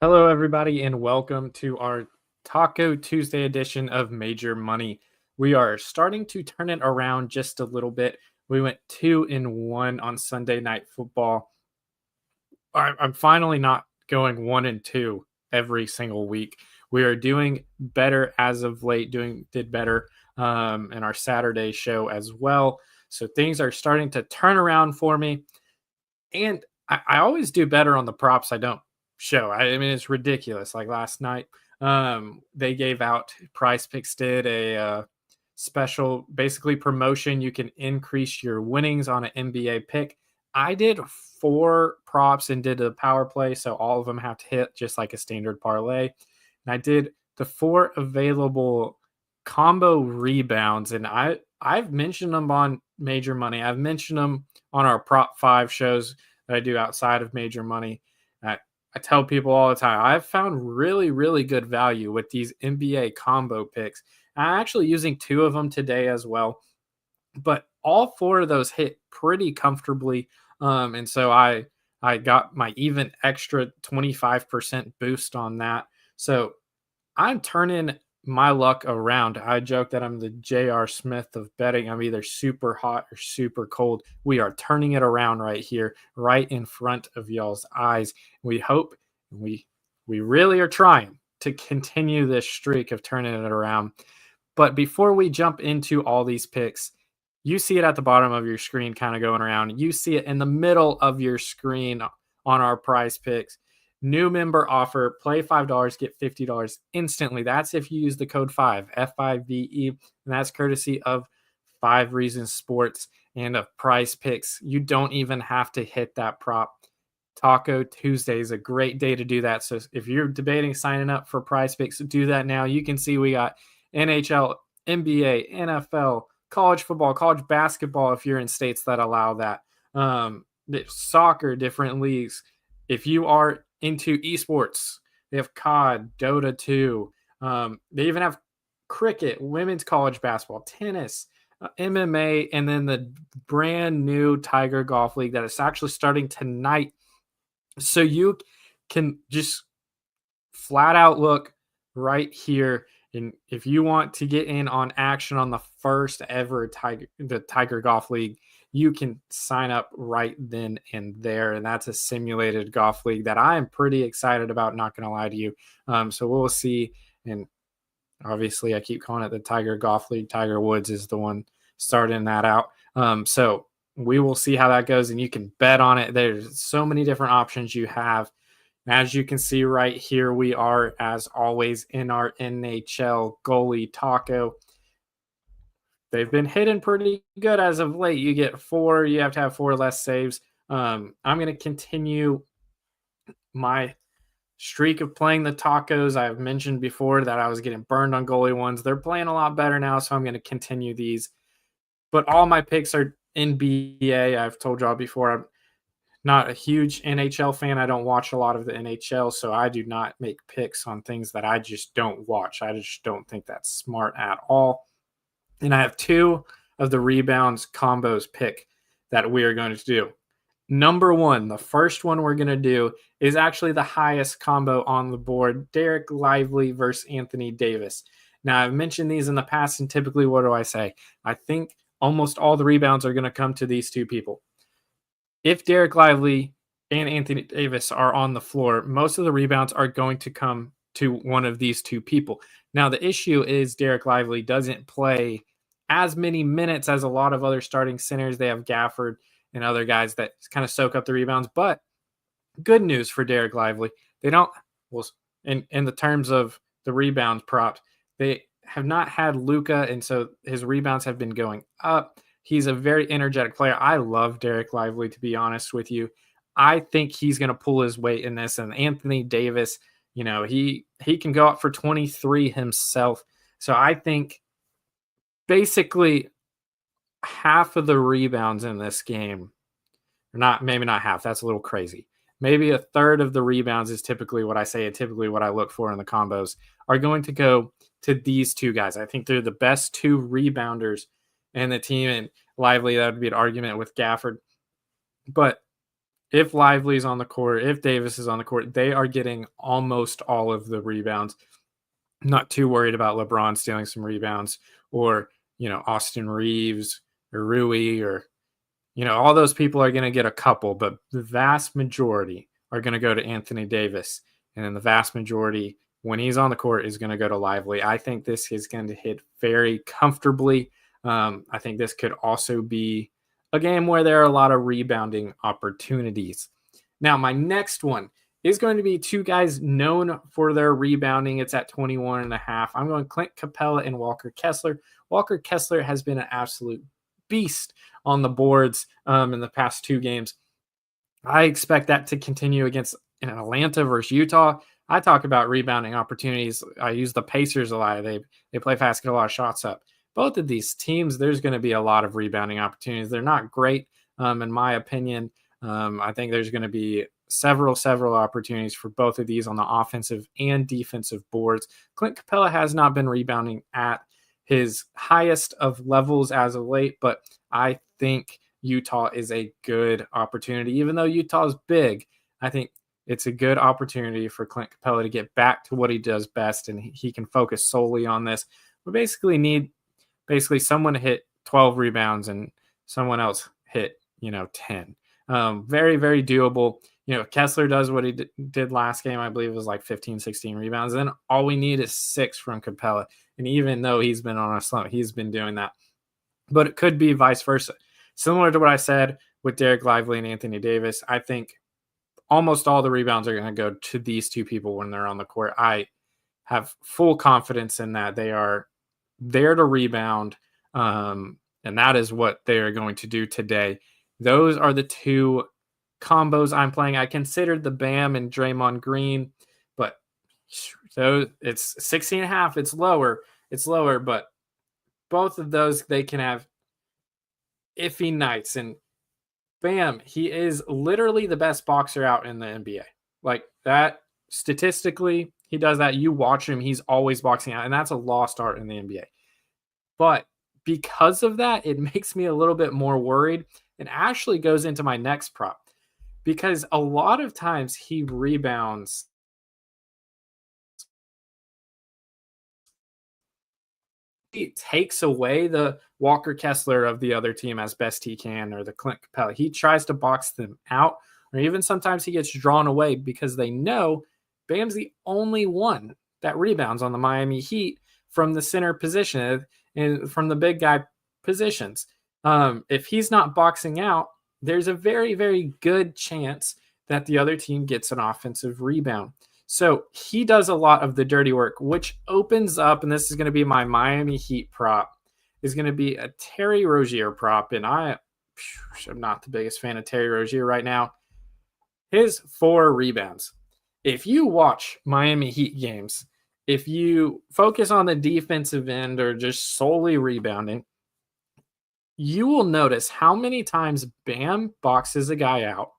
Hello, everybody, and welcome to our Taco Tuesday edition of Major Money. We are starting to turn it around just a little bit. We went 2-1 on Sunday Night Football. I'm finally not going 1-2 every single week. We are doing better as of late. Did better in our Saturday show as well. So things are starting to turn around for me, and I always do better on the props I don't show. I mean, it's ridiculous. Like last night, they gave out PrizePicks did a special, basically promotion. You can increase your winnings on an NBA pick. I did 4 props and did a power play, so all of them have to hit just like a standard parlay. And I did the 4 available combo rebounds, and I've mentioned them on Major Money. I've mentioned them on our Prop 5 shows that I do outside of Major Money. I tell people all the time, I've found really, really good value with these NBA combo picks. I'm actually using 2 of them today as well, but all 4 of those hit pretty comfortably. And so I got my even extra 25% boost on that. So I'm turning my luck around. I joke that I'm the J.R. Smith of betting. I'm either super hot or super cold. We are turning it around right here, right in front of y'all's eyes. We hope we really are trying to continue this streak of turning it around. But before we jump into all these picks, you see it at the bottom of your screen kind of going around. You see it in the middle of your screen on our PrizePicks. New member offer, play $5, get $50 instantly. That's if you use the code 5, F-I-V-E, and that's courtesy of 5 Reasons Sports and of PrizePicks. You don't even have to hit that prop. Taco Tuesday is a great day to do that. So if you're debating signing up for PrizePicks, do that now. You can see we got NHL, NBA, NFL, college football, college basketball if you're in states that allow that. Soccer, different leagues. If you are into esports, they have COD, Dota 2. They even have cricket, women's college basketball, tennis, MMA, and then the brand new Tiger Golf League that is actually starting tonight. So you can just flat out look right here. And if you want to get in on action on the first ever Tiger Golf League, you can sign up right then and there. And that's a simulated golf league that I'm pretty excited about, not going to lie to you. So we'll see. And obviously, I keep calling it the Tiger Golf League. Tiger Woods is the one starting that out. So we will see how that goes. And you can bet on it. There's so many different options you have. As you can see right here, we are, as always, in our NHL goalie Taco. They've been hitting pretty good as of late. You get 4, you have to have 4 less saves. I'm going to continue my streak of playing the Tacos. I've mentioned before that I was getting burned on goalie ones. They're playing a lot better now, so I'm going to continue these. But all my picks are NBA. I've told y'all before, I'm not a huge NHL fan. I don't watch a lot of the NHL, so I do not make picks on things that I just don't watch. I just don't think that's smart at all. And I have 2 of the rebounds combos pick that we are going to do. Number 1, the first one we're going to do is actually the highest combo on the board, Derek Lively versus Anthony Davis. Now, I've mentioned these in the past, and typically what do I say? I think almost all the rebounds are going to come to these 2 people. If Derek Lively and Anthony Davis are on the floor, most of the rebounds are going to come to one of these 2 people. Now, the issue is Derek Lively doesn't play as many minutes as a lot of other starting centers. They have Gafford and other guys that kind of soak up the rebounds. But good news for Derek Lively, they don't, well, in the terms of the rebounds props, they have not had Luka, and so his rebounds have been going up. He's a very energetic player. I love Derek Lively, to be honest with you. I think he's going to pull his weight in this. And Anthony Davis, he can go up for 23 himself. So I think basically half of the rebounds in this game, maybe not half, that's a little crazy. Maybe a third of the rebounds is typically what I say, and typically what I look for in the combos are going to go to these 2 guys. I think they're the best 2 rebounders in the team, and Lively, that would be an argument with Gafford. But if Lively's on the court, if Davis is on the court, they are getting almost all of the rebounds. I'm not too worried about LeBron stealing some rebounds or, Austin Reeves or Rui or, all those people are going to get a couple, but the vast majority are going to go to Anthony Davis. And then the vast majority, when he's on the court, is going to go to Lively. I think this is going to hit very comfortably. I think this could also be a game where there are a lot of rebounding opportunities. Now, my next one is going to be two guys known for their rebounding. It's at 21.5. I'm going Clint Capella and Walker Kessler. Walker Kessler has been an absolute beast on the boards in the past two games. I expect that to continue against Atlanta versus Utah. I talk about rebounding opportunities. I use the Pacers a lot. They play fast, get a lot of shots up. Both of these teams, there's going to be a lot of rebounding opportunities. They're not great, in my opinion. I think there's going to be several opportunities for both of these on the offensive and defensive boards. Clint Capella has not been rebounding at his highest of levels as of late, but I think Utah is a good opportunity. Even though Utah is big, I think it's a good opportunity for Clint Capella to get back to what he does best, and he can focus solely on this. We basically need someone to hit 12 rebounds and someone else hit 10. Very, very doable. Kessler does what he did last game. I believe it was like 15, 16 rebounds. Then all we need is 6 from Capella. And even though he's been on a slump, he's been doing that. But it could be vice versa. Similar to what I said with Derek Lively and Anthony Davis, I think almost all the rebounds are going to go to these two people when they're on the court. I have full confidence in that. They are there to rebound, and that is what they are going to do today. Those are the two combos I'm playing. I considered the Bam and Draymond Green, but so it's 16.5. It's lower, but both of those, they can have iffy nights. And Bam, he is literally the best boxer out in the NBA. Like that, statistically, he does that. You watch him, he's always boxing out, and that's a lost art in the NBA. But because of that, it makes me a little bit more worried, and actually goes into my next prop, because a lot of times he rebounds. He takes away the Walker Kessler of the other team as best he can, or the Clint Capella. He tries to box them out, or even sometimes he gets drawn away because they know Bam's the only one that rebounds on the Miami Heat from the center position and from the big guy positions. If he's not boxing out, there's a very, very good chance that the other team gets an offensive rebound. So he does a lot of the dirty work, which opens up, and this is going to be my Miami Heat prop, is going to be a Terry Rozier prop. And I'm not the biggest fan of Terry Rozier right now. His 4 rebounds. If you watch Miami Heat games, if you focus on the defensive end or just solely rebounding, you will notice how many times Bam boxes a guy out,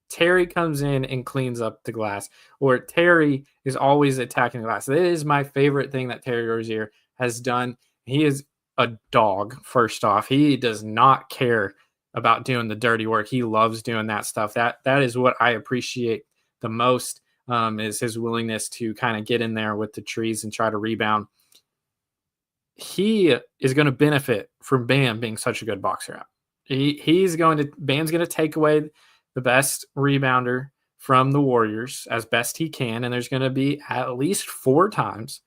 Terry comes in and cleans up the glass, or Terry is always attacking the glass. That is my favorite thing that Terry Rozier has done. He is a dog, first off. He does not care about doing the dirty work. He loves doing that stuff. That is what I appreciate the most, is his willingness to kind of get in there with the trees and try to rebound. He is going to benefit from Bam being such a good boxer out. Bam's going to take away the best rebounder from the Warriors as best he can. And there's going to be at least 4 times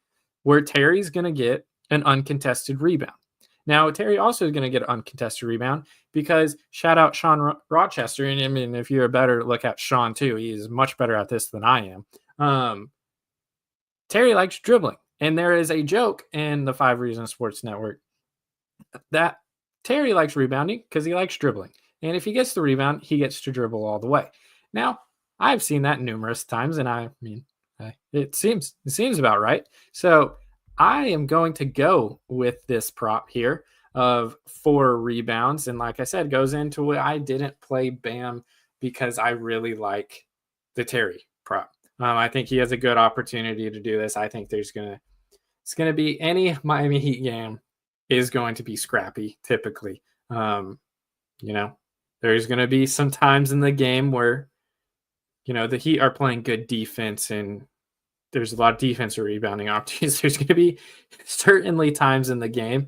where Terry's going to get an uncontested rebound. Now, Terry also is going to get an uncontested rebound because shout out Sean Rochester. And I mean, if you're better, look at Sean too. He is much better at this than I am. Terry likes dribbling. And there is a joke in the 5 Reasons Sports Network that Terry likes rebounding because he likes dribbling. And if he gets the rebound, he gets to dribble all the way. Now, I've seen that numerous times, and I mean, it seems about right. So I am going to go with this prop here of 4 rebounds. And like I said, goes into it. I didn't play Bam because I really like the Terry prop. I think he has a good opportunity to do this. I think it's going to be any Miami Heat game is going to be scrappy typically. There's going to be some times in the game where the Heat are playing good defense and there's a lot of defensive rebounding opportunities. There's going to be certainly times in the game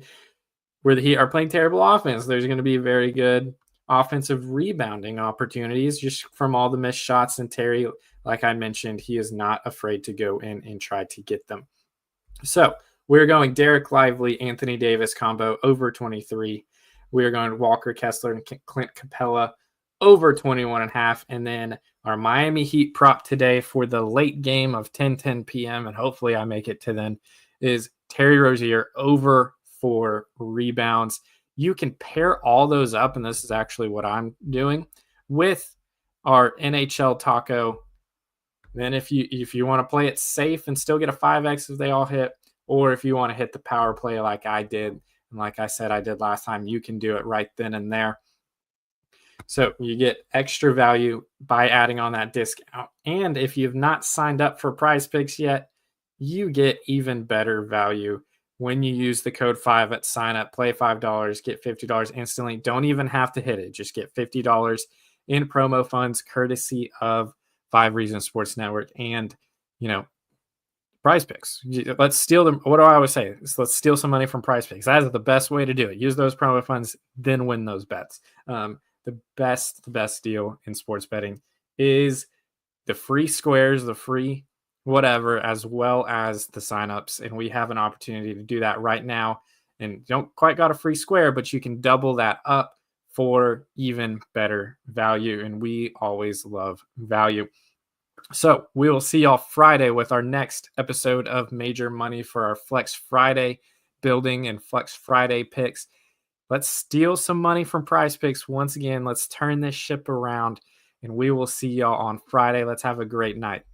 where the Heat are playing terrible offense. There's going to be very good offensive rebounding opportunities just from all the missed shots. And Terry, like I mentioned, he is not afraid to go in and try to get them. So we're going Derek Lively, Anthony Davis combo over 23. We are going Walker Kessler and Clint Capella over 21.5. And then our Miami Heat prop today for the late game of 10:10 p.m. and hopefully I make it to then is Terry Rozier over 4 rebounds. You can pair all those up, and this is actually what I'm doing with our NHL taco. Then if you want to play it safe and still get a 5x if they all hit, or if you want to hit the power play like I did, and like I said I did last time, you can do it right then and there. So you get extra value by adding on that discount. And if you've not signed up for PrizePicks yet, you get even better value when you use the code 5 at sign up. Play $5, get $50 instantly. Don't even have to hit it. Just get $50 in promo funds courtesy of 5 Reasons Sports Network and, PrizePicks. Let's steal them. What do I always say? Let's steal some money from PrizePicks. That is the best way to do it. Use those promo funds, then win those bets. The best deal in sports betting is the free squares, the free whatever, as well as the signups. And we have an opportunity to do that right now. And don't quite got a free square, but you can double that up for even better value. And we always love value. So we will see y'all Friday with our next episode of Major Money for our Flex Friday building and Flex Friday picks. Let's steal some money from PrizePicks once again. Let's turn this ship around, and we will see y'all on Friday. Let's have a great night.